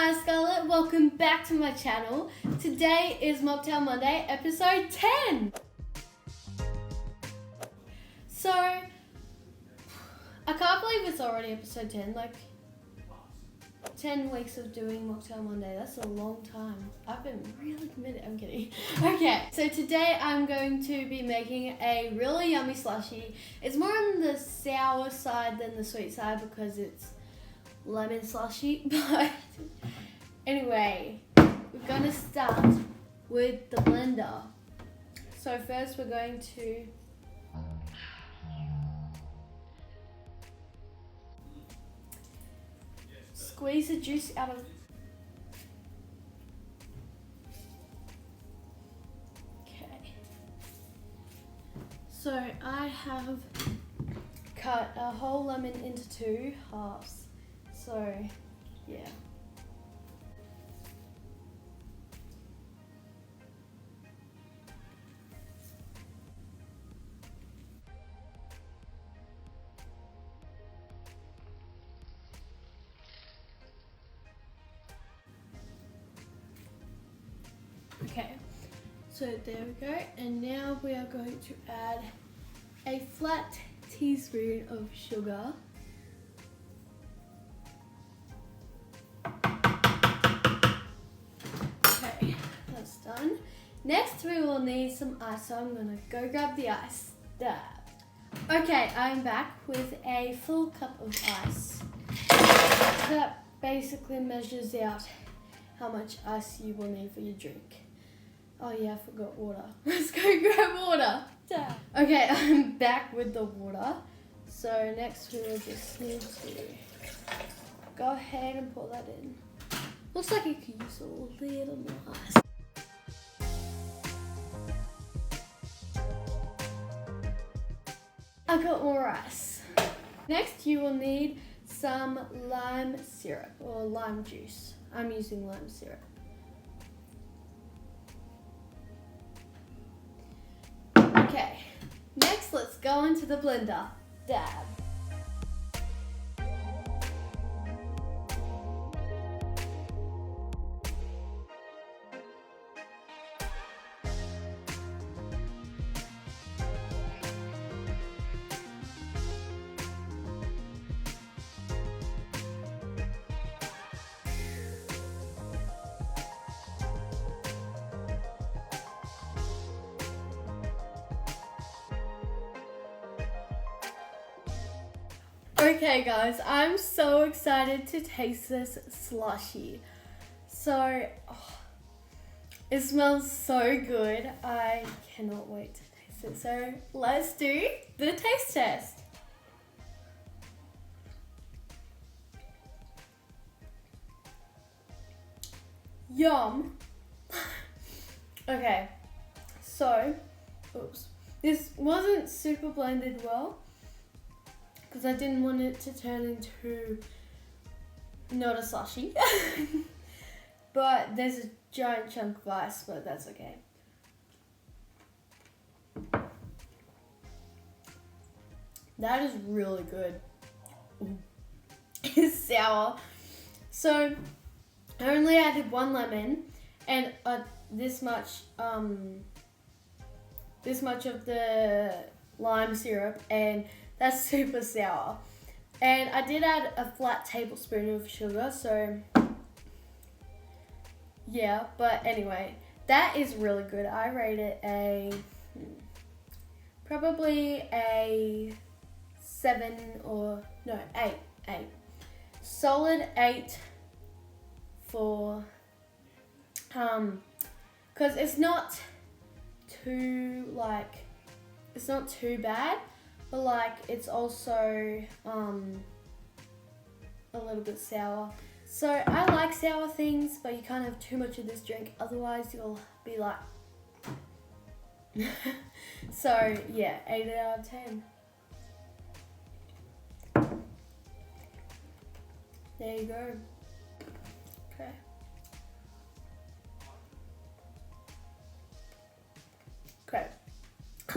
Nyah Scarlett, welcome back to my channel. Today is Mocktail Monday, episode 10. So, I can't believe it's already episode 10, like 10 weeks of doing Mocktail Monday, that's a long time. I've been really committed, I'm kidding. Okay, so today I'm going to be making a really yummy slushy. It's more on the sour side than the sweet side because it's lemon slushy, but anyway, we're going to start with the blender. So first we're going to squeeze the juice out of. Okay. So I have cut a whole lemon into 2 halves. So, yeah. Okay, so there we go. And now we are going to add a flat teaspoon of sugar. Done. Next we will need some ice, so I'm gonna go grab the ice. There. Okay, I'm back with a full cup of ice. So that basically measures out how much ice you will need for your drink. Oh yeah, I forgot water. Let's go grab water. There. Okay, I'm back with the water. So next we will just need to go ahead and pour that in. Looks like you could use a little more ice. I got more ice. Next you will need some lime syrup or lime juice. I'm using lime syrup. Okay, next let's go into the blender. Dab. Okay guys, I'm so excited to taste this slushy. So, it smells so good. I cannot wait to taste it. So, let's do the taste test. Yum. Okay, so, oops. This wasn't super blended well, because I didn't want it to turn into not a slushy. But there's a giant chunk of ice, but that's okay. That is really good. Ooh. It's sour. So I only added 1 lemon and this much of the lime syrup, and that's super sour. And I did add a flat tablespoon of sugar, so yeah, but anyway, that is really good. I rate it probably a 7 or no, 8. Solid 8 for, cause it's not too bad. But like, it's also a little bit sour. So I like sour things, but you can't have too much of this drink, otherwise you'll be like. So yeah, 8 out of 10. There you go. Okay. Okay.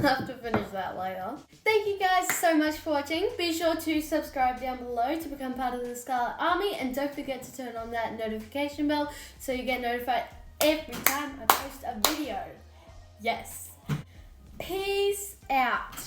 have to finish that later. Thank you guys so much for watching. Be sure to subscribe down below to become part of the Scarlett Army, and don't forget to turn on that notification bell so you get notified every time I post a video. Yes. Peace out.